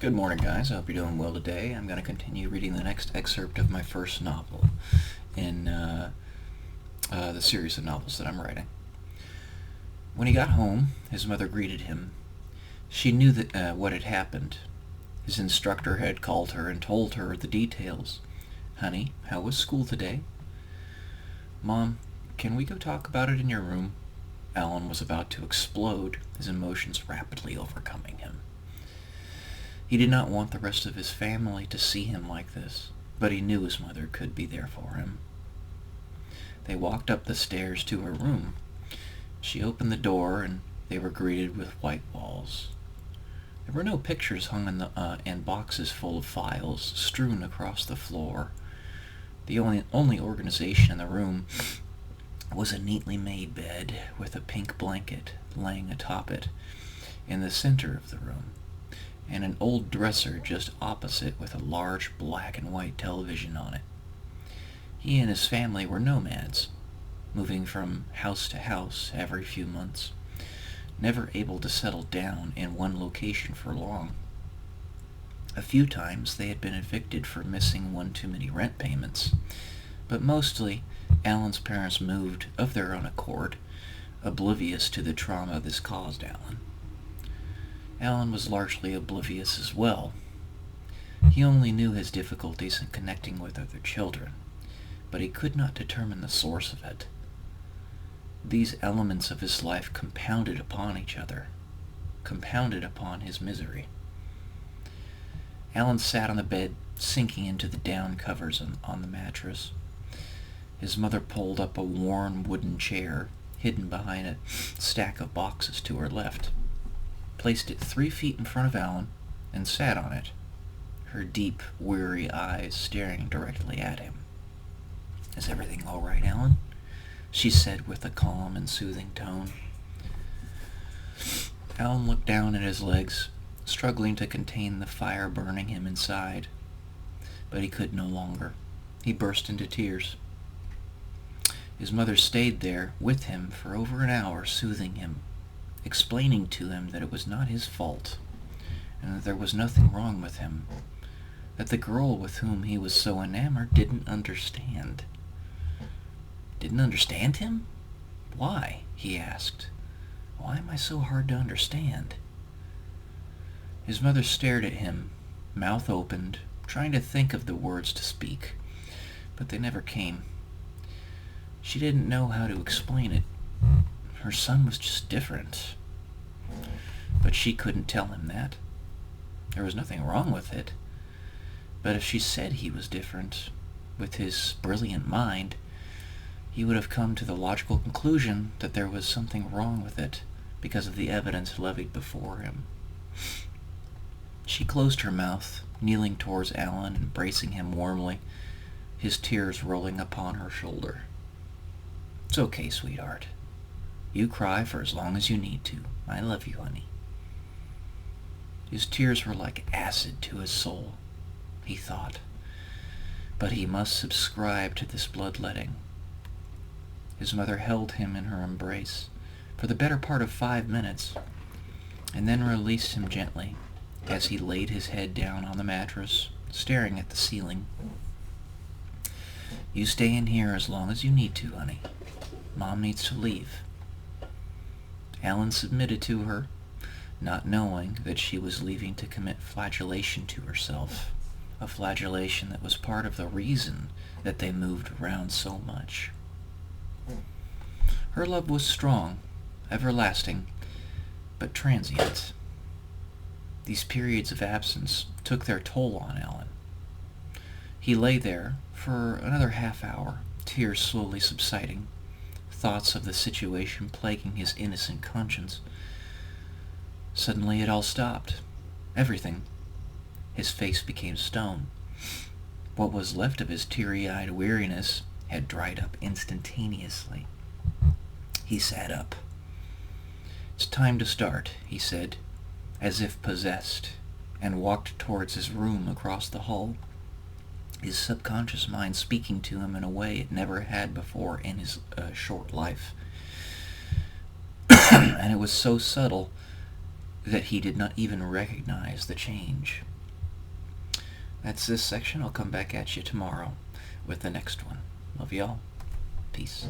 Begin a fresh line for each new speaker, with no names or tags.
Good morning, guys. I hope you're doing well today. I'm going to continue reading the next excerpt of my first novel in the series of novels that I'm writing. When he got home, his mother greeted him. She knew that what had happened. His instructor had called her and told her the details. "Honey, how was school today?" "Mom, can we go talk about it in your room?" Alan was about to explode, his emotions rapidly overcoming him. He did not want the rest of his family to see him like this, but he knew his mother could be there for him. They walked up the stairs to her room. She opened the door, and they were greeted with white walls. There were no pictures hung in boxes full of files strewn across the floor. The only organization in the room was a neatly made bed with a pink blanket laying atop it in the center of the room, and an old dresser just opposite with a large black and white television on it. He and his family were nomads, moving from house to house every few months, never able to settle down in one location for long. A few times they had been evicted for missing one too many rent payments, but mostly Alan's parents moved of their own accord, oblivious to the trauma this caused Alan. Alan was largely oblivious as well. He only knew his difficulties in connecting with other children, but he could not determine the source of it. These elements of his life compounded upon each other, compounded upon his misery. Alan sat on the bed, sinking into the down covers on the mattress. His mother pulled up a worn wooden chair, hidden behind a stack of boxes to her left, placed it 3 feet in front of Alan, and sat on it, her deep, weary eyes staring directly at him. "Is everything all right, Alan?" she said with a calm and soothing tone. Alan looked down at his legs, struggling to contain the fire burning him inside. But he could no longer. He burst into tears. His mother stayed there with him for over an hour, soothing him, explaining to him that it was not his fault, and that there was nothing wrong with him, that the girl with whom he was so enamored didn't understand. Didn't understand him? Why? He asked. Why am I so hard to understand? His mother stared at him, mouth opened, trying to think of the words to speak, but they never came. She didn't know how to explain it. Her son was just different. But she couldn't tell him that. There was nothing wrong with it. But if she said he was different, with his brilliant mind, he would have come to the logical conclusion that there was something wrong with it because of the evidence levied before him. She closed her mouth, kneeling towards Alan, embracing him warmly, his tears rolling upon her shoulder. "It's okay, sweetheart. You cry for as long as you need to. I love you, honey." His tears were like acid to his soul, he thought. But he must subscribe to this bloodletting. His mother held him in her embrace for the better part of 5 minutes, and then released him gently as he laid his head down on the mattress, staring at the ceiling. "You stay in here as long as you need to, honey. Mom needs to leave." Alan submitted to her, not knowing that she was leaving to commit flagellation to herself, a flagellation that was part of the reason that they moved around so much. Her love was strong, everlasting, but transient. These periods of absence took their toll on Alan. He lay there for another half hour, tears slowly subsiding, thoughts of the situation plaguing his innocent conscience. Suddenly it all stopped. Everything. His face became stone. What was left of his teary-eyed weariness had dried up instantaneously. He sat up. "It's time to start," he said, as if possessed, and walked towards his room across the hall, his subconscious mind speaking to him in a way it never had before in his short life. And it was so subtle that he did not even recognize the change. That's this section. I'll come back at you tomorrow with the next one. Love y'all. Peace.